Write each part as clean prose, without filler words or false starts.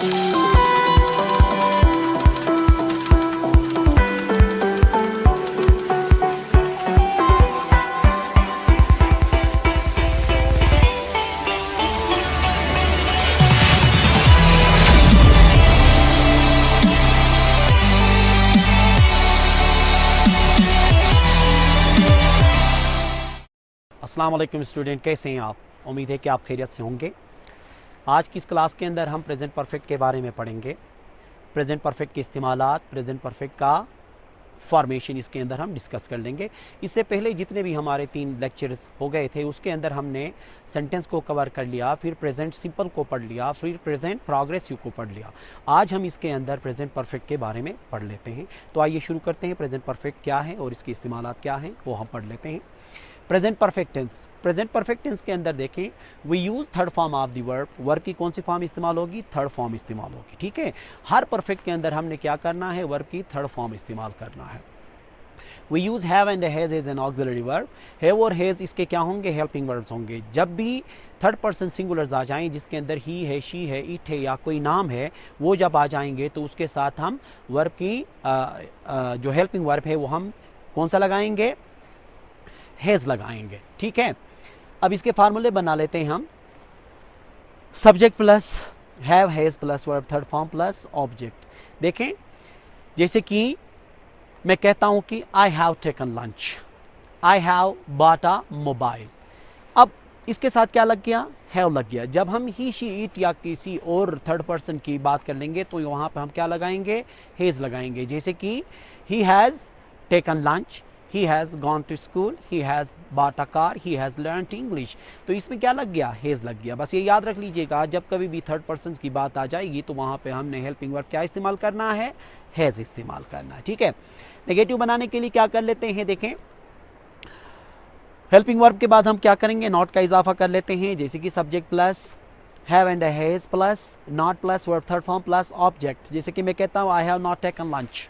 अस्सलाम वालेकुम स्टूडेंट, कैसे हैं आप? उम्मीद है कि आप खैरियत से होंगे। आज की इस क्लास के अंदर हम प्रेजेंट परफेक्ट के बारे में पढ़ेंगे। प्रेजेंट परफेक्ट के इस्तेमालात, प्रेजेंट परफेक्ट का फॉर्मेशन इसके अंदर हम डिस्कस कर लेंगे। इससे पहले जितने भी हमारे 3 लेक्चर्स हो गए थे उसके अंदर हमने सेंटेंस को कवर कर लिया, फिर प्रेजेंट सिंपल को पढ़ लिया, फिर प्रेजेंट प्रोग्रेसिव को पढ़ लिया। आज हम इसके अंदर प्रेजेंट परफेक्ट के बारे में पढ़ लेते हैं। तो आइए शुरू करते हैं। प्रेजेंट परफेक्ट क्या है और इसके इस्तेमालात क्या हैं वो हम पढ़ लेते हैं। Present perfect tense. Present perfect tense के अंदर देखें, we use third form of the verb. Verb की कौन सी फॉर्म इस्तेमाल होगी? थर्ड फॉर्म इस्तेमाल होगी। ठीक है, हर परफेक्ट के अंदर हमने क्या करना है? वर्ब की थर्ड फॉर्म इस्तेमाल करना है। We use have and has as an auxiliary verb. Have और हैज इसके क्या होंगे? हेल्पिंग वर्ब्स होंगे। जब भी थर्ड पर्सन सिंगुलर्स आ जाएं जिसके अंदर ही है, शी है, इट है या कोई नाम है, वो जब आ जाएंगे तो उसके साथ हम वर्ब की जो हेल्पिंग वर्ब है वो हम कौन सा लगाएंगे? हैज लगाएंगे। ठीक है, अब इसके फार्मूले बना लेते हैं हम। Subject plus have, has plus verb, third form plus object. देखें, जैसे कि मैं कहता हूं कि I have taken lunch, I have bought a mobile. अब इसके साथ क्या लग गया? हैव लग गया। जब हम ही, शी, इट या किसी और थर्ड पर्सन की बात कर लेंगे तो वहां पर हम क्या लगाएंगे? हैज लगाएंगे। जैसे कि he has taken lunch, he has gone to school, he has bought a car, he has learnt English। तो इसमें क्या लग गया? हैज लग गया। बस ये याद रख लीजिएगा, जब कभी भी थर्ड पर्सन की बात आ जाएगी तो वहां पे हमने हेल्पिंग वर्ब क्या इस्तेमाल करना है? हैज इस्तेमाल करना है। ठीक है, नेगेटिव बनाने के लिए क्या कर लेते हैं? देखें, हेल्पिंग वर्ब के बाद हम क्या करेंगे? नॉट का इजाफा कर लेते हैं। जैसे कि subject plus have and has plus not plus verb third form plus object. जैसे कि मैं कहता हूँ I have not taken lunch,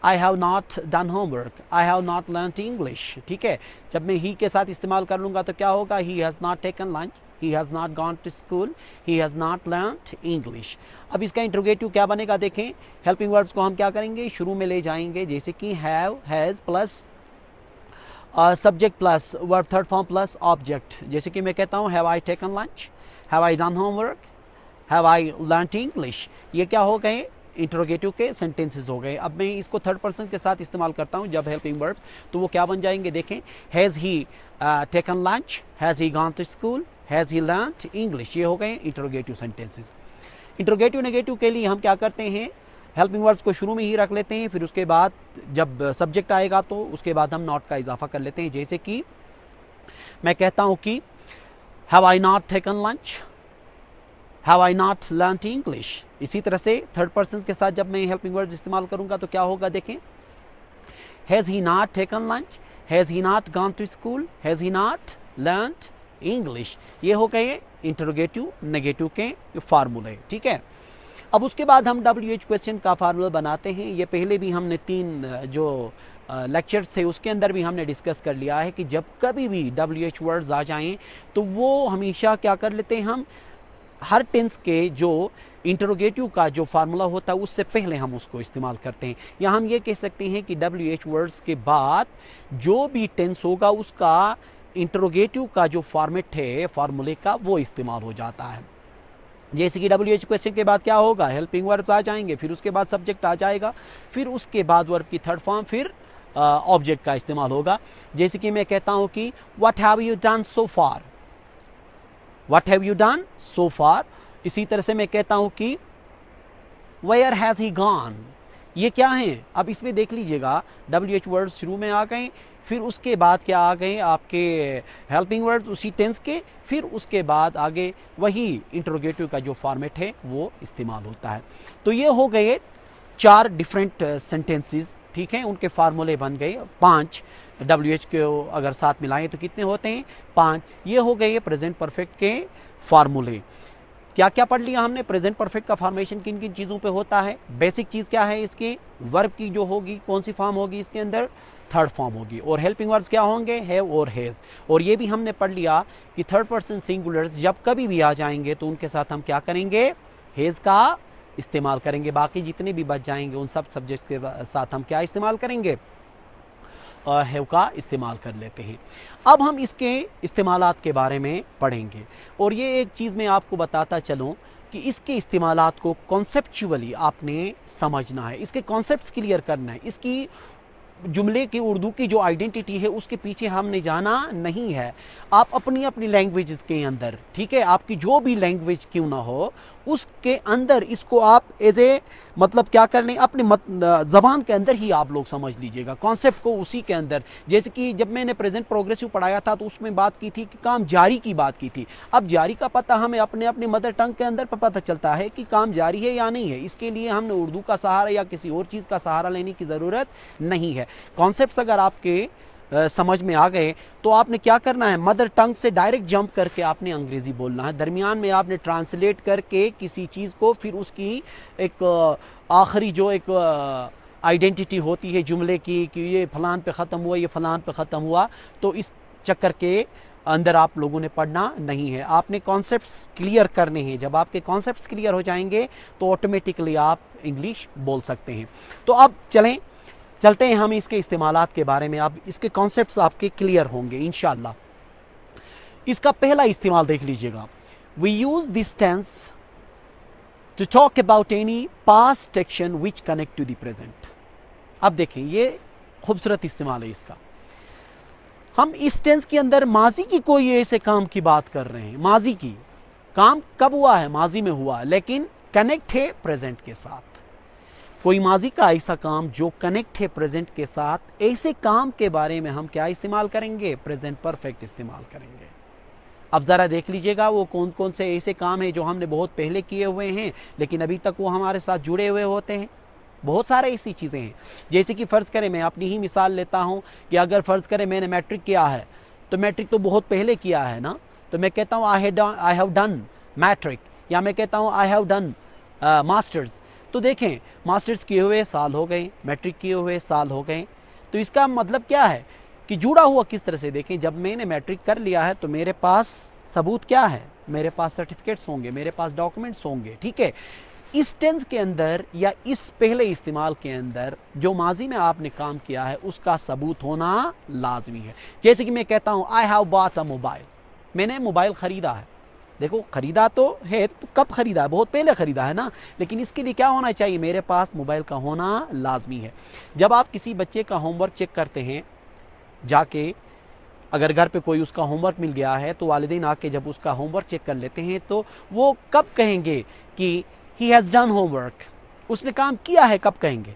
I have not done homework, I have not learnt English। ठीक है, जब मैं ही के साथ इस्तेमाल कर लूँगा तो क्या होगा? He has not taken lunch, he has not gone to school, he has not learnt English। अब इसका इंट्रोगेटिव क्या बनेगा? देखें, हेल्पिंग वर्ब्स को हम क्या करेंगे? शुरू में ले जाएंगे। जैसे कि have, has plus subject plus verb third form plus object. जैसे कि मैं कहता हूँ have I taken lunch, have I done homework, have I learnt English. ये क्या हो गए? इंट्रोगेटिव के सेंटेंसेस हो गए। अब मैं इसको थर्ड पर्सन के साथ इस्तेमाल करता हूं जब हेल्पिंग वर्ब्स, तो वो क्या बन जाएंगे? देखें, has he taken lunch, has he gone to school, has he learned English. ये हो गए इंट्रोगेटिव सेंटेंसेस। इंट्रोगेटिव नेगेटिव के लिए हम क्या करते हैं? हेल्पिंग वर्ब्स को शुरू में ही रख लेते हैं, फिर उसके बाद जब सब्जेक्ट आएगा तो उसके बाद हम नॉट का इजाफा कर लेते हैं। जैसे कि मैं कहता हूँ कि have I not taken lunch, have I not learnt English. इसी तरह से थर्ड पर्सन के साथ जब मैं हेल्पिंग वर्ड इस्तेमाल करूंगा तो क्या होगा? देखें, has he not taken lunch, has he not gone to school, has he not learnt English. ये हो गए इंटरोगेटिव नेगेटिव के फार्मूले। ठीक है, अब उसके बाद हम WH क्वेश्चन का फार्मूला बनाते हैं। ये पहले भी हमने 3 जो लेक्चर्स थे उसके अंदर भी हमने डिस्कस कर लिया है कि जब कभी भी WH वर्ड्स आ जाएं तो वो हमेशा क्या कर लेते हैं? हम हर टेंस के जो इंटरोगेटिव का जो फार्मूला होता है उससे पहले हम उसको इस्तेमाल करते हैं। या हम ये कह सकते हैं कि WH वर्ड्स के बाद जो भी टेंस होगा उसका इंटरोगेटिव का जो फॉर्मेट है फार्मूले का वो इस्तेमाल हो जाता है। जैसे कि WH क्वेश्चन के बाद क्या होगा? हेल्पिंग वर्ब्स आ जाएंगे, फिर उसके बाद सब्जेक्ट आ जाएगा, फिर उसके बाद वर्ब की थर्ड फॉर्म, फिर ऑब्जेक्ट का इस्तेमाल होगा। जैसे कि मैं कहता हूँ कि what have you done so far, What have you done so far। इसी तरह से मैं कहता हूं कि Where has he gone। ये क्या है? अब इसमें देख लीजिएगा, WH वर्ड्स शुरू में आ गए, फिर उसके बाद क्या आ गए? आपके हेल्पिंग वर्ड्स उसी टेंस के, फिर उसके बाद आगे वही इंट्रोगेटिव का जो फॉर्मेट है वो इस्तेमाल होता है। तो ये हो गए 4 डिफरेंट सेंटेंसेस। ठीक है, उनके फार्मूले बन गए 5। WH के अगर साथ मिलाएं तो कितने होते हैं? 5। ये हो गए प्रेजेंट परफेक्ट के फार्मूले। क्या क्या पढ़ लिया हमने? प्रेजेंट परफेक्ट का फॉर्मेशन किन किन चीज़ों पे होता है? बेसिक चीज़ क्या है इसकी? वर्ब की जो होगी कौन सी फॉर्म होगी इसके अंदर? थर्ड फॉर्म होगी। और हेल्पिंग वर्ब्स क्या होंगे? हैव और हैज। और ये भी हमने पढ़ लिया कि थर्ड पर्सन सिंगुलर्स जब कभी भी आ जाएंगे तो उनके साथ हम क्या करेंगे? हैज़ का इस्तेमाल करेंगे। बाकी जितने भी बच जाएंगे उन सब सब्जेक्ट के साथ हम क्या इस्तेमाल करेंगे, हैव का इस्तेमाल कर लेते हैं। अब हम इसके इस्तेमालात के बारे में पढ़ेंगे और ये एक चीज़ मैं आपको बताता चलूँ कि इसके इस्तेमालात को कॉन्सेप्चुअली आपने समझना है, इसके कॉन्सेप्ट्स क्लियर करना है। इसकी जुमले की उर्दू की जो आइडेंटिटी है उसके पीछे हमने जाना नहीं है। आप अपनी अपनी लैंग्वेज के अंदर, ठीक है, आपकी जो भी लैंग्वेज क्यों ना हो उसके अंदर इसको आप एज ए मतलब क्या कर लें, अपने ज़बान के अंदर ही आप लोग समझ लीजिएगा कॉन्सेप्ट को उसी के अंदर। जैसे कि जब मैंने प्रेजेंट प्रोग्रेसिव पढ़ाया था तो उसमें बात की थी कि काम जारी की बात की थी। अब जारी का पता हमें अपने अपने मदर टंग के अंदर पता चलता है कि काम जारी है या नहीं है। इसके लिए हमने उर्दू का सहारा या किसी और चीज़ का सहारा लेने की ज़रूरत नहीं है। कॉन्सेप्ट्स अगर आपके समझ में आ गए तो आपने क्या करना है, मदर टंग से डायरेक्ट जंप करके आपने अंग्रेज़ी बोलना है। दरमियान में आपने ट्रांसलेट करके किसी चीज़ को फिर उसकी एक आखिरी जो एक आइडेंटिटी होती है जुमले की कि ये फ़लान पे ख़त्म हुआ, ये फ़लान पे ख़त्म हुआ, तो इस चक्कर के अंदर आप लोगों ने पढ़ना नहीं है। आपने कॉन्सेप्ट्स क्लियर करने हैं। जब आपके कॉन्सेप्ट्स क्लियर हो जाएंगे तो ऑटोमेटिकली आप इंग्लिश बोल सकते हैं। तो अब चलते हैं हम इसके इस्तेमालात के बारे में। अब इसके कॉन्सेप्ट्स आपके क्लियर होंगे इंशाल्लाह। इसका पहला इस्तेमाल देख लीजिएगा, we use this tense to talk about any past action which connect to the present. अब देखें ये खूबसूरत इस्तेमाल है इसका। हम इस टेंस के अंदर माजी की कोई ऐसे काम की बात कर रहे हैं, माजी की काम कब हुआ है, माजी में हुआ, लेकिन कनेक्ट है प्रेजेंट के साथ। कोई माजी का ऐसा काम जो कनेक्ट है प्रेजेंट के साथ, ऐसे काम के बारे में हम क्या इस्तेमाल करेंगे, प्रेजेंट परफेक्ट इस्तेमाल करेंगे। अब ज़रा देख लीजिएगा वो कौन कौन से ऐसे काम हैं जो हमने बहुत पहले किए हुए हैं लेकिन अभी तक वो हमारे साथ जुड़े हुए होते हैं। बहुत सारे ऐसी चीज़ें हैं। जैसे कि फ़र्ज़ करें, मैं अपनी ही मिसाल लेता हूँ कि अगर फ़र्ज़ करें मैंने मैट्रिक किया है तो मैट्रिक तो बहुत पहले किया है ना, तो मैं कहता हूँ आई हैव डन मैट्रिक, या मैं कहता हूँ आई हैव डन मास्टर्स। तो देखें मास्टर्स किए हुए साल हो गए, मैट्रिक किए हुए साल हो गए, तो इसका मतलब क्या है कि जुड़ा हुआ किस तरह से। देखें जब मैंने मैट्रिक कर लिया है तो मेरे पास सबूत क्या है, मेरे पास सर्टिफिकेट्स होंगे, मेरे पास डॉक्यूमेंट्स होंगे, ठीक है। इस टेंस के अंदर या इस पहले इस्तेमाल के अंदर जो माजी में आपने काम किया है उसका सबूत होना लाजमी है। जैसे कि मैं कहता हूँ I have bought a mobile, मैंने मोबाइल ख़रीदा है। देखो ख़रीदा तो है, तो कब ख़रीदा है, बहुत पहले ख़रीदा है ना, लेकिन इसके लिए क्या होना चाहिए, मेरे पास मोबाइल का होना लाजमी है। जब आप किसी बच्चे का होमवर्क चेक करते हैं जाके, अगर घर पे कोई उसका होमवर्क मिल गया है तो वालिदैन आके जब उसका होमवर्क चेक कर लेते हैं तो वो कब कहेंगे कि ही हैज़ डन होमवर्क, उसने काम किया है, कब कहेंगे,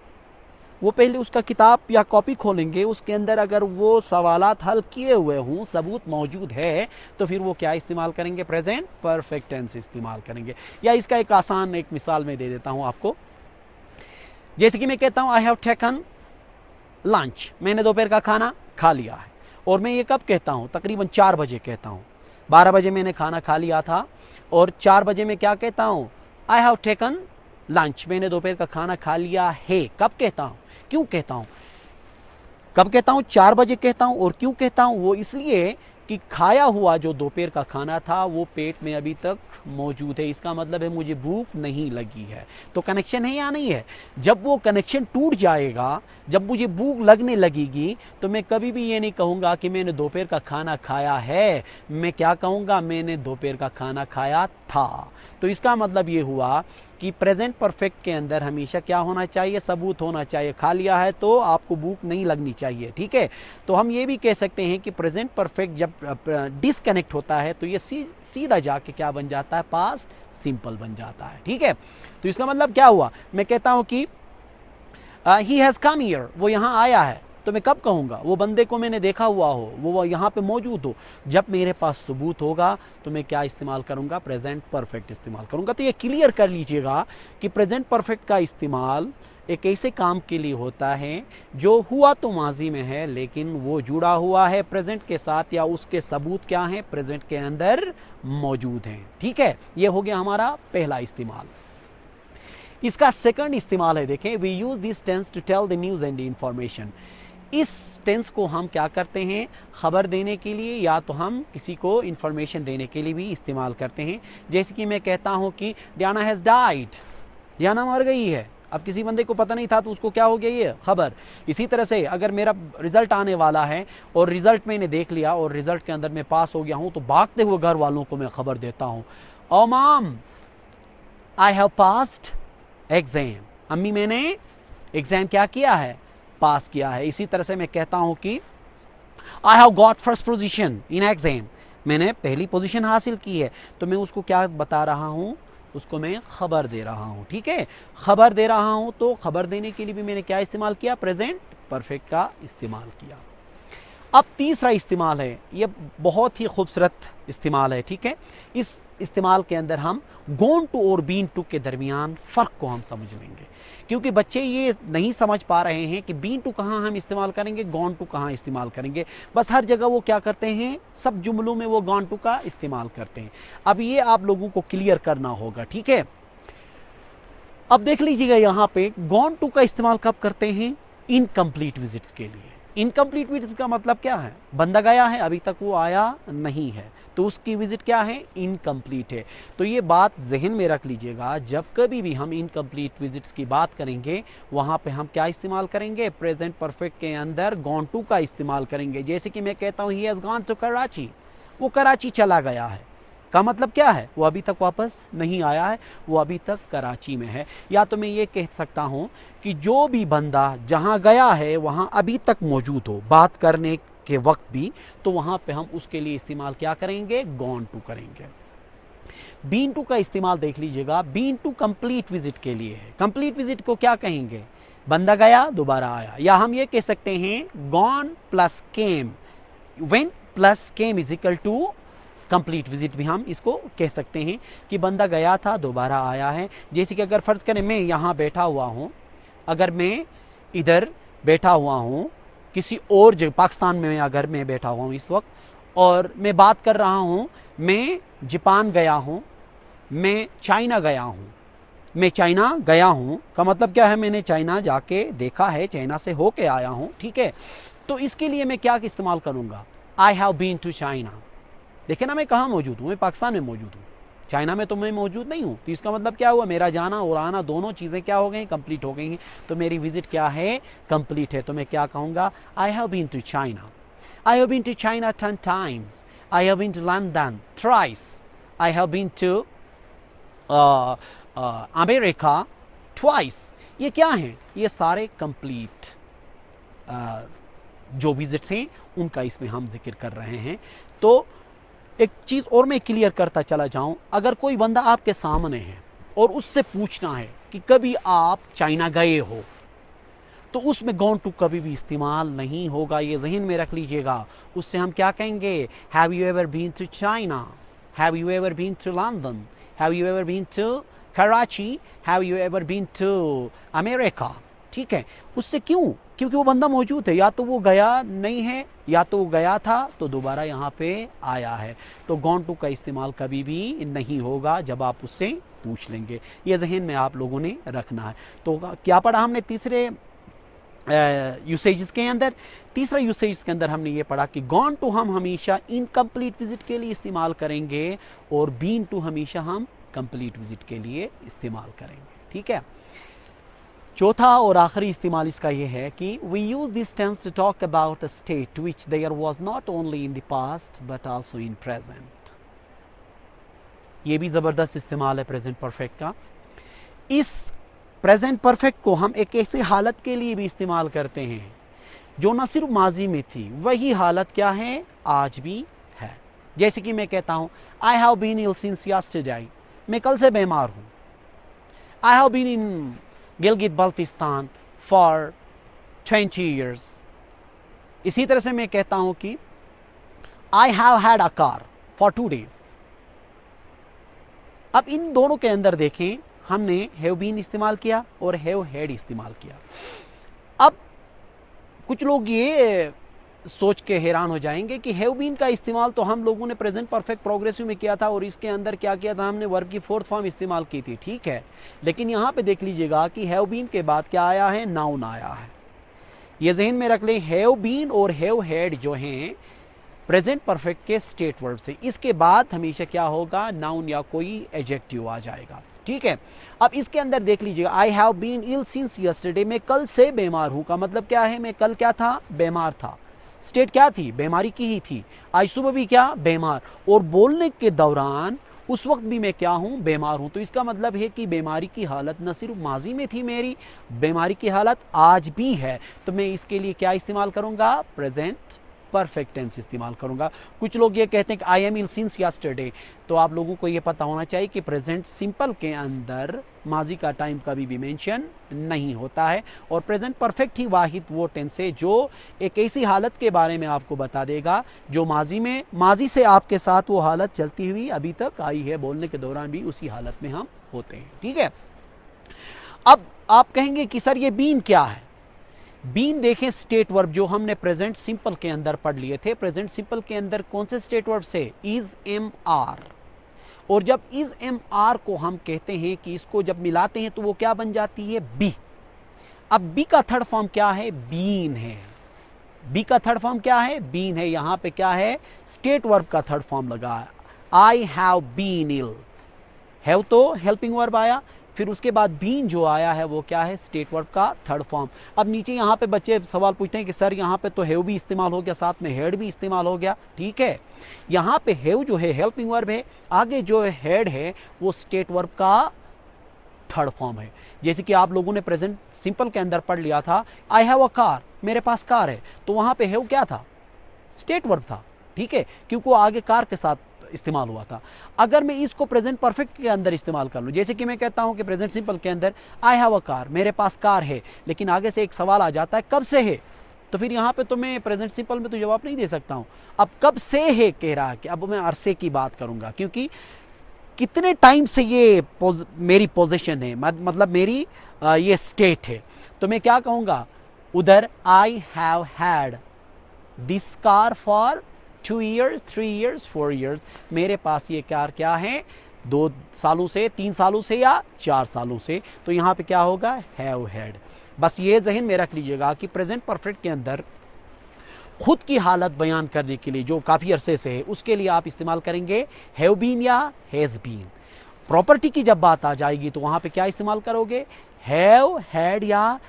वो पहले उसका किताब या कॉपी खोलेंगे, उसके अंदर अगर वो सवालात हल किए हुए हों, सबूत मौजूद है, तो फिर वो क्या इस्तेमाल करेंगे, प्रेजेंट परफेक्ट टेंस इस्तेमाल करेंगे। या इसका एक आसान एक मिसाल मैं दे देता हूँ आपको। जैसे कि मैं कहता हूँ आई हैव टेकन लंच, मैंने दोपहर का खाना खा लिया है, और मैं ये कब कहता हूँ, तकरीबन 4 बजे कहता हूँ। 12 बजे मैंने खाना खा लिया था और 4 बजे मैं क्या कहता हूँ, आई हैव टेकन लंच, मैंने दोपहर का खाना खा लिया है। कब कहता हूँ, क्यों कहता हूँ, कब कहता हूँ, 4 बजे कहता हूँ। और क्यों कहता हूँ, वो इसलिए कि खाया हुआ जो दोपहर का खाना था वो पेट में अभी तक मौजूद है, इसका मतलब है मुझे भूख नहीं लगी है। तो कनेक्शन है या नहीं है। जब वो कनेक्शन टूट जाएगा, जब मुझे भूख लगने लगेगी, तो मैं कभी भी ये नहीं कहूँगा कि मैंने दोपहर का खाना खाया है, मैं क्या कहूँगा, मैंने दोपहर का खाना खाया था। तो इसका मतलब ये हुआ कि प्रेजेंट परफेक्ट के अंदर हमेशा क्या होना चाहिए, सबूत होना चाहिए। खा लिया है तो आपको भूख नहीं लगनी चाहिए, ठीक है। तो हम ये भी कह सकते हैं कि प्रेजेंट परफेक्ट जब डिसकनेक्ट होता है तो ये सीधा जाके क्या बन जाता है, पास्ट सिंपल बन जाता है, ठीक है। तो इसका मतलब क्या हुआ, मैं कहता हूँ कि ही हैज़ कम हियर, वो यहाँ आया है, तो मैं कब कहूँगा, वो बंदे को मैंने देखा हुआ हो, वो यहाँ पे मौजूद हो। जब मेरे पास सबूत होगा तो मैं क्या इस्तेमाल करूँगा, प्रेजेंट परफेक्ट इस्तेमाल करूँगा। तो ये क्लियर कर लीजिएगा कि प्रेजेंट परफेक्ट का इस्तेमाल एक ऐसे काम के लिए होता है जो हुआ तो माजी में है लेकिन वो जुड़ा हुआ है प्रेजेंट के साथ, या उसके सबूत क्या हैं, प्रेजेंट के अंदर मौजूद हैं, ठीक है। ये हो गया हमारा पहला इस्तेमाल। इसका सेकंड इस्तेमाल है, देखें, we use this tense to tell the news and information. इस टेंस को हम क्या करते हैं, खबर देने के लिए या तो हम किसी को इन्फॉर्मेशन देने के लिए भी इस्तेमाल करते हैं। जैसे कि मैं कहता हूँ कि डियाना हैज़ डाइड, डियाना मर गई है। अब किसी बंदे को पता नहीं था तो उसको क्या हो गया, ये खबर। इसी तरह से अगर मेरा रिजल्ट आने वाला है और रिजल्ट मैंने देख लिया और रिजल्ट के अंदर मैं पास हो गया हूँ, तो भागते हुए घर वालों को मैं खबर देता हूँ, oh mom I have passed exam, अम्मी मैंने एग्जाम क्या किया है, पास किया है। इसी तरह से मैं कहता हूँ कि I have got first position in exam, मैंने पहली पोजीशन हासिल की है, तो मैं उसको क्या बता रहा हूँ, उसको मैं खबर दे रहा हूँ। ठीक है, खबर दे रहा हूँ, तो खबर देने के लिए भी मैंने क्या इस्तेमाल किया, प्रेजेंट परफेक्ट का इस्तेमाल किया। अब तीसरा इस्तेमाल है, ये बहुत ही खूबसूरत इस्तेमाल है। ठीक है, इस इस्तेमाल के अंदर हम गोन टू और बीन टू के दरमियान फ़र्क को हम समझ लेंगे, क्योंकि बच्चे ये नहीं समझ पा रहे हैं कि बीन टू कहाँ हम इस्तेमाल करेंगे, गॉन टू कहाँ इस्तेमाल करेंगे। बस हर जगह वो क्या करते हैं, सब जुमलों में वो गॉन टू का इस्तेमाल करते हैं। अब ये आप लोगों को क्लियर करना होगा। ठीक है, अब देख लीजिएगा यहाँ पे गॉन टू का इस्तेमाल कब करते हैं, इनकम्प्लीट विजिट्स के लिए। इनकम्प्लीट विजिट्स का मतलब क्या है, बंदा गया है अभी तक वो आया नहीं है, तो उसकी विजिट क्या है, इनकम्प्लीट है। तो ये बात जहन में रख लीजिएगा, जब कभी भी हम इनकम्प्लीट विजिट्स की बात करेंगे वहाँ पे हम क्या इस्तेमाल करेंगे, प्रेजेंट परफेक्ट के अंदर गॉन टू का इस्तेमाल करेंगे। जैसे कि मैं कहता हूँ he has gone to Karachi, वो कराची चला गया है, का मतलब क्या है, वो अभी तक वापस नहीं आया है, वो अभी तक कराची में है। या तो मैं ये कह सकता हूँ कि जो भी बंदा जहाँ गया है वहाँ अभी तक मौजूद हो बात करने के वक्त भी, तो वहाँ पे हम उसके लिए इस्तेमाल क्या करेंगे, गॉन टू करेंगे। बीन टू का इस्तेमाल देख लीजिएगा, बीन टू कंप्लीट विजिट के लिए है। कंप्लीट विजिट को क्या कहेंगे, बंदा गया दोबारा आया, या हम ये कह सकते हैं gone plus came, went plus came is equal to complete visit भी हम इसको कह सकते हैं कि बंदा गया था दोबारा आया है। जैसे कि अगर फ़र्ज़ करें मैं यहाँ बैठा हुआ हूँ, अगर मैं इधर बैठा हुआ हूँ किसी और जगह, पाकिस्तान में अगर मैं बैठा हुआ हूँ इस वक्त और मैं बात कर रहा हूँ, मैं जापान गया हूँ, मैं चाइना गया हूँ, मैं चाइना गया हूँ का मतलब क्या है, मैंने चाइना जाके देखा है, चाइना से होके आया हूँ। ठीक है, तो इसके लिए मैं क्या इस्तेमाल करूँगा, I have been to China. देखिए ना मैं कहाँ मौजूद हूँ, मैं पाकिस्तान में मौजूद हूँ, चाइना में तो मैं मौजूद नहीं हूँ। तो इसका मतलब क्या हुआ, मेरा जाना और आना दोनों चीज़ें क्या हो गई, कंप्लीट हो गई हैं। तो मेरी विजिट क्या है, कंप्लीट है। तो मैं क्या कहूँगा, I have been to China, I have been to China 10 times, I have been to London thrice, I have been to America twice. ये क्या हैं, ये सारे कंप्लीट जो विजिट्स हैं उनका इसमें हम जिक्र कर रहे हैं। तो एक चीज़ और मैं क्लियर करता चला जाऊं, अगर कोई बंदा आपके सामने है और उससे पूछना है कि कभी आप चाइना गए हो, तो उसमें गॉन टू कभी भी इस्तेमाल नहीं होगा, ये जहन में रख लीजिएगा। उससे हम क्या कहेंगे, have you ever been to China, have you ever been to London, have you ever been to Karachi, have you ever been to America. ठीक है, उससे क्यों, क्योंकि वो बंदा मौजूद है, या तो वो गया नहीं है या तो वो गया था तो दोबारा यहाँ पे आया है। तो गॉन टू का इस्तेमाल कभी भी नहीं होगा जब आप उससे पूछ लेंगे, ये जहन में आप लोगों ने रखना है। तो क्या पढ़ा हमने तीसरे यूसेजेस के अंदर, तीसरा यूसेज के अंदर हमने ये पढ़ा कि गॉन टू हम हमेशा इनकम्प्लीट विजिट के लिए इस्तेमाल करेंगे और बीन टू हमेशा हम कंप्लीट विजिट के लिए इस्तेमाल करेंगे। ठीक है, चौथा और आखिरी इस्तेमाल इसका ये है कि we use this tense to talk about a state which there was not only in the past but also in present. ये भी ज़बरदस्त इस्तेमाल है प्रेजेंट परफेक्ट का। इस प्रेजेंट परफेक्ट को हम एक ऐसी हालत के लिए भी इस्तेमाल करते हैं जो न सिर्फ माजी में थी, वही हालत क्या है, आज भी है। जैसे कि मैं कहता हूँ I have been ill since yesterday, मैं कल से बीमार हूँ। I have been in Gilgit Baltistan for 20 years। इसी तरह से मैं कहता हूं कि I have had a car for 2 days। अब इन दोनों के अंदर देखें, हमने हैव बीन इस्तेमाल किया और हैव हैड इस्तेमाल किया। अब कुछ लोग ये सोच के हैरान हो जाएंगे कि हैव बीन का इस्तेमाल तो हम लोगों ने प्रेजेंट परफेक्ट प्रोग्रेसिव में किया था और इसके अंदर क्या किया था, हमने वर्ब की फोर्थ फॉर्म इस्तेमाल की थी। ठीक है, लेकिन यहाँ पे देख लीजिएगा कि हैव बीन के बाद क्या आया है, नाउन आया है। ये जहन में रख लें, हैव बीन और हैव हैड जो हैं प्रेजेंट परफेक्ट के स्टेट वर्ब से, इसके बाद हमेशा क्या होगा, नाउन या कोई एडजेक्टिव आ जाएगा। ठीक है, अब इसके अंदर देख लीजिएगा, I have been ill since yesterday, मैं कल से बीमार हूं का मतलब क्या है, मैं कल क्या था, बीमार था। स्टेट क्या थी, बीमारी की ही थी। आज सुबह भी क्या, बीमार, और बोलने के दौरान उस वक्त भी मैं क्या हूं, बीमार हूं। तो इसका मतलब है कि बीमारी की हालत न सिर्फ माजी में थी मेरी, बीमारी की हालत आज भी है। तो मैं इसके लिए क्या इस्तेमाल करूंगा, प्रेजेंट परफेक्ट टेंस इस्तेमाल करूंगा। कुछ लोग ये कहते हैं कि I am ill since yesterday, तो आप लोगों को ये पता होना चाहिए कि प्रेजेंट सिंपल के अंदर माजी का टाइम कभी भी मेंशन नहीं होता है, और प्रेजेंट परफेक्ट ही वाहिद वो टेंस है जो एक ऐसी हालत के बारे में आपको बता देगा जो माजी से आपके साथ वो हालत चलती हुई अभी तक आई है, बोलने के दौरान भी उसी हालत में हम होते हैं। ठीक है, अब आप कहेंगे कि सर ये बीन क्या है। बीन देखें, स्टेट वर्ब जो हमने प्रेजेंट सिंपल के अंदर पढ़ लिए थे। प्रेजेंट सिंपल के अंदर कौन से स्टेट वर्ब से, इज एम आर, और जब इज एम आर को हम कहते हैं कि इसको जब मिलाते हैं तो वो क्या बन जाती है, बी। अब बी का थर्ड फॉर्म क्या है, बीन है। बी का थर्ड फॉर्म क्या है, बीन है। यहां पे क्या है, स्टेट वर्ब का थर्ड फॉर्म लगा है, I have been ill. Have तो हेल्पिंग वर्ब आया, फिर उसके बाद बीन जो आया है वो क्या है, स्टेट वर्ब का थर्ड फॉर्म। अब नीचे यहाँ पे बच्चे सवाल पूछते हैं कि सर यहाँ पे तो हैव भी इस्तेमाल हो गया, साथ में हेड भी इस्तेमाल हो गया। ठीक है, यहाँ पे हैव जो है हेल्पिंग वर्ब है, आगे जो हेड है वो स्टेट वर्ब का थर्ड फॉर्म है। जैसे कि आप लोगों ने प्रेजेंट सिंपल के अंदर पढ़ लिया था, आई हैव अ कार, मेरे पास कार है, तो वहां पे हैव क्या था, स्टेट वर्ब था। ठीक है, क्योंकि वो आगे कार के साथ इस्तेमाल हुआ था। अगर मैं इसको प्रेजेंट परफेक्ट के अंदर इस्तेमाल कर लूं, जैसे कि मैं कहता हूं कि प्रेजेंट सिंपल के अंदर आई हैव अ कार, मेरे पास कार है, लेकिन आगे से एक सवाल आ जाता है कब से है, तो फिर यहां पे तो मैं प्रेजेंट सिंपल में तो जवाब नहीं दे सकता हूं। अब कब से है कह रहा है कि अब मैं अरसे की बात करूंगा, क्योंकि कितने टाइम से ये मेरी पोजीशन है, मतलब मेरी ये स्टेट है। तो मैं क्या कहूंगा उधर, आई have had this car for 2 years, 3 years, 4 years, मेरे पास ये कार क्या है, 2 सालों से, 3 सालों से या 4 सालों से। तो यहाँ पे क्या होगा, हैव हैड। बस ये जहन में रख लीजिएगा कि प्रेजेंट परफेक्ट के अंदर खुद की हालत बयान करने के लिए जो काफ़ी अरसे से है, उसके लिए आप इस्तेमाल करेंगे हैव बीन या हैज़ बीन। प्रॉपर्टी की जब बात आ जाएगी तो वहाँ पे क्या इस्तेमाल करोगे, हैव हैड या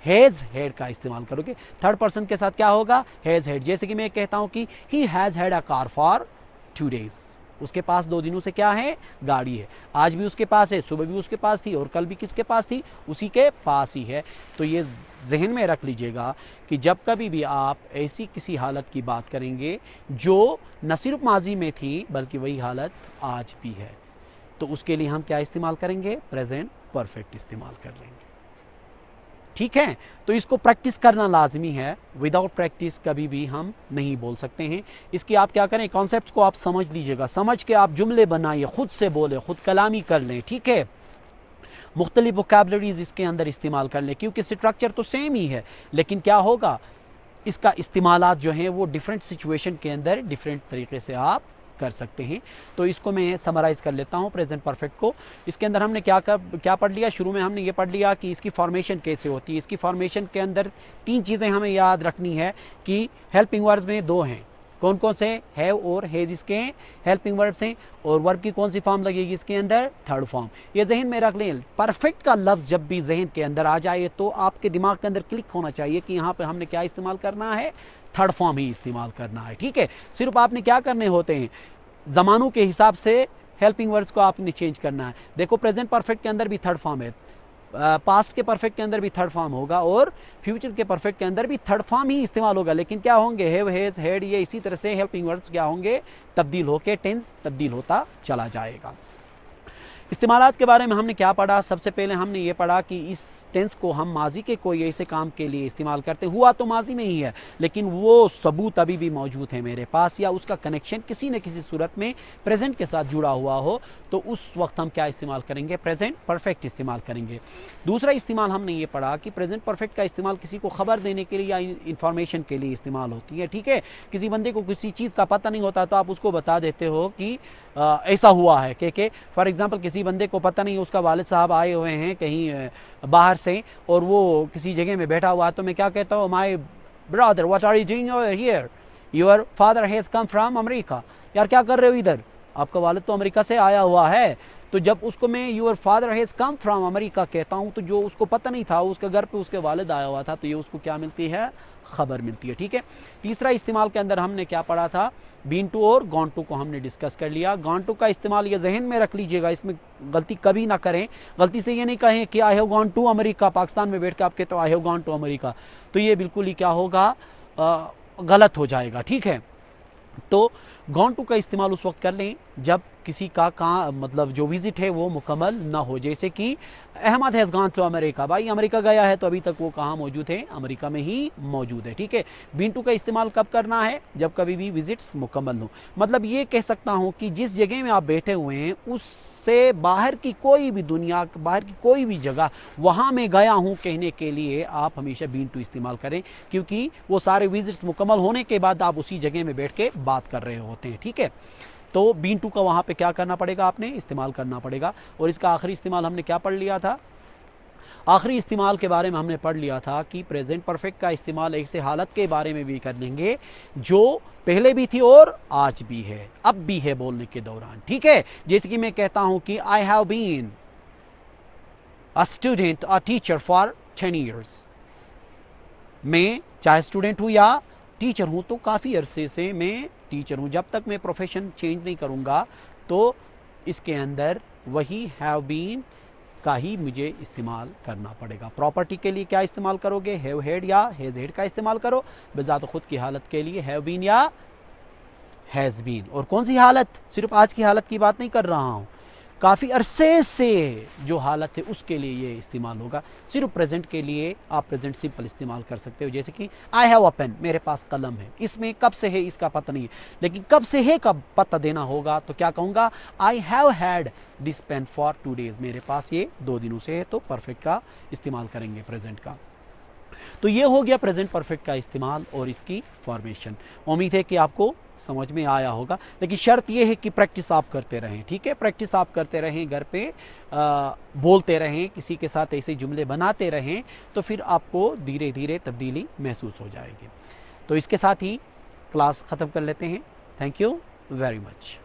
हैज हैड का इस्तेमाल करोगे। थर्ड पर्सन के साथ क्या होगा, हैज हैड। जैसे कि मैं कहता हूं कि he has had a car for 2 days, उसके पास 2 दिनों से क्या है, गाड़ी है। आज भी उसके पास है, सुबह भी उसके पास थी, और कल भी किसके पास थी, उसी के पास ही है। तो ये जहन में रख लीजिएगा कि जब कभी भी आप ऐसी किसी हालत की बात करेंगे जो न सिर्फ माजी में थी बल्कि वही हालत आज भी है, तो उसके लिए हम क्या इस्तेमाल करेंगे, प्रेजेंट परफेक्ट इस्तेमाल कर लेंगे। ठीक है, तो इसको प्रैक्टिस करना लाजमी है, विदाउट प्रैक्टिस कभी भी हम नहीं बोल सकते हैं। इसकी आप क्या करें, कॉन्सेप्ट को आप समझ लीजिएगा, समझ के आप जुमले बनाइए, खुद से बोले, खुद कलामी कर लें। ठीक है, मुख्तलिफ वोकैबुलरीज इसके अंदर इस्तेमाल कर लें, क्योंकि स्ट्रक्चर तो सेम ही है, लेकिन क्या होगा, इसका इस्तेमालात जो हैं वो डिफरेंट सिचुएशन के अंदर डिफरेंट तरीके से आप कर सकते हैं। तो इसको मैं समराइज कर लेता हूं प्रेजेंट परफेक्ट को। इसके अंदर हमने क्या पढ़ लिया, शुरू में हमने ये पढ़ लिया कि इसकी फॉर्मेशन कैसे होती है। इसकी फॉर्मेशन के अंदर 3 चीज़ें हमें याद रखनी है कि हेल्पिंग वर्ब्स में 2 हैं, कौन कौन से, हैव और हैज इसके हेल्पिंग वर्ब्स हैं, और वर्ब की कौन सी फॉर्म लगेगी इसके अंदर, थर्ड फॉर्म। ये जहन में रख लें, परफेक्ट का लफ्ज़ जब भी जहन के अंदर आ जाए तो आपके दिमाग के अंदर क्लिक होना चाहिए कि यहाँ पे हमने क्या इस्तेमाल करना है, थर्ड फॉर्म ही इस्तेमाल करना है। ठीक है, सिर्फ आपने क्या करने होते हैं, ज़मानों के हिसाब से हेल्पिंग वर्ड्स को आपने चेंज करना है। देखो प्रेजेंट परफेक्ट के अंदर भी थर्ड फॉर्म है, पास्ट के परफेक्ट के अंदर भी थर्ड फॉर्म होगा, और फ्यूचर के परफेक्ट के अंदर भी थर्ड फॉर्म ही इस्तेमाल होगा, लेकिन क्या होंगे, हैव हैज हैड, ये इसी तरह से हेल्पिंग वर्ड्स क्या होंगे, तब्दील होके टेंस तब्दील होता चला जाएगा। इस्तेमालात के बारे में हमने क्या पढ़ा, सबसे पहले हमने ये पढ़ा कि इस टेंस को हम माजी के कोई ऐसे काम के लिए इस्तेमाल करते, हुआ तो माजी में ही है लेकिन वो सबूत अभी भी मौजूद है मेरे पास, या उसका कनेक्शन किसी न किसी सूरत में प्रेजेंट के साथ जुड़ा हुआ हो, तो उस वक्त हम क्या इस्तेमाल करेंगे, प्रेजेंट परफेक्ट इस्तेमाल करेंगे। दूसरा इस्तेमाल हमने ये पढ़ा कि प्रेजेंट परफेक्ट का इस्तेमाल किसी को खबर देने के लिए या इंफॉर्मेशन के लिए इस्तेमाल होती है। ठीक है, किसी बंदे को किसी चीज़ का पता नहीं होता तो आप उसको बता देते हो कि ऐसा हुआ है, कि फॉर एग्जाम्पल किसी किसी बंदे को पता नहीं उसका वालिद साहब आए हुए हैं कहीं बाहर से और वो किसी जगह में बैठा हुआ, तो मैं क्या कहता हूँ, my brother what are you doing over here, your father has come from America. यार क्या कर रहे हो इधर, आपका वालिद तो अमेरिका से आया हुआ है। तो जब उसको मैं your father has come from America कहता हूँ, तो जो उसको पता नहीं था उसके घर पे उसके वालिद आया हुआ था, तो ये उसको क्या मिलती है, खबर मिलती है। ठीक है, तीसरा इस्तेमाल के अंदर हमने क्या पढ़ा था, बीन टू और गॉन टू को हमने डिस्कस कर लिया। गॉन टू का इस्तेमाल ये जहन में रख लीजिएगा, इसमें गलती कभी ना करें, गलती से ये नहीं कहें कि I have gone to America, Pakistan में बैठ के आप कहते हो I have gone to America, तो ये बिल्कुल ही क्या होगा, गलत हो जाएगा। ठीक है, तो गॉन टू का इस्तेमाल उस वक्त कर लें जब किसी का मतलब जो विजिट है वो मुकम्मल ना हो, जैसे कि Ahmed has gone to America, भाई अमेरिका गया है तो अभी तक वो कहाँ मौजूद है, अमेरिका में ही मौजूद है। ठीक है, बीन टू का इस्तेमाल कब करना है, जब कभी भी विजिट्स मुकम्मल हो। मतलब ये कह सकता हूँ कि जिस जगह में आप बैठे हुए हैं उससे बाहर की कोई भी दुनिया, बाहर की कोई भी जगह, वहाँ मैं गया हूँ कहने के लिए आप हमेशा बीन टू इस्तेमाल करें, क्योंकि वो सारे विजिट्स मुकम्मल होने के बाद आप उसी जगह में बैठ के बात कर रहे होते हैं। ठीक है, तो बीन टू का वहाँ पे क्या करना पड़ेगा, आपने इस्तेमाल करना पड़ेगा। और इसका आखिरी इस्तेमाल हमने क्या पढ़ लिया था, आखिरी इस्तेमाल के बारे में हमने पढ़ लिया था कि प्रेजेंट परफेक्ट का इस्तेमाल ऐसे हालत के बारे में भी कर लेंगे जो पहले भी थी और आज भी है, अब भी है बोलने के दौरान। ठीक है, जैसे कि मैं कहता हूं कि I have been a student a teacher for 10 years, मैं चाहे स्टूडेंट हूं या टीचर हूं तो काफ़ी अरसे से मैं टीचर हूं, जब तक मैं प्रोफेशन चेंज नहीं करूंगा तो इसके अंदर वही हैव बीन का ही मुझे इस्तेमाल करना पड़ेगा। प्रॉपर्टी के लिए क्या इस्तेमाल करोगे, हैव हैड या हैज़ हैड का इस्तेमाल करो। बेजात खुद की हालत के लिए हैव बीन या हैज़ बीन। और कौन सी हालत, सिर्फ आज की हालत की बात नहीं कर रहा हूँ, काफ़ी अरसे से जो हालत है उसके लिए ये इस्तेमाल होगा। सिर्फ प्रेजेंट के लिए आप प्रेजेंट सिंपल इस्तेमाल कर सकते हो, जैसे कि आई हैव अ पेन, मेरे पास कलम है। इसमें कब से है इसका पता नहीं है, लेकिन कब से है का पता देना होगा तो क्या कहूँगा, I have had this pen for 2 days, मेरे पास ये 2 दिनों से है, तो परफेक्ट का इस्तेमाल करेंगे प्रेजेंट का। तो ये हो गया प्रेजेंट परफेक्ट का इस्तेमाल और इसकी फॉर्मेशन। उम्मीद है कि आपको समझ में आया होगा, लेकिन शर्त यह है कि प्रैक्टिस आप करते रहें। ठीक है, प्रैक्टिस आप करते रहें, घर पे बोलते रहें, किसी के साथ ऐसे जुमले बनाते रहें, तो फिर आपको धीरे धीरे तब्दीली महसूस हो जाएगी। तो इसके साथ ही क्लास ख़त्म कर लेते हैं। Thank you very much.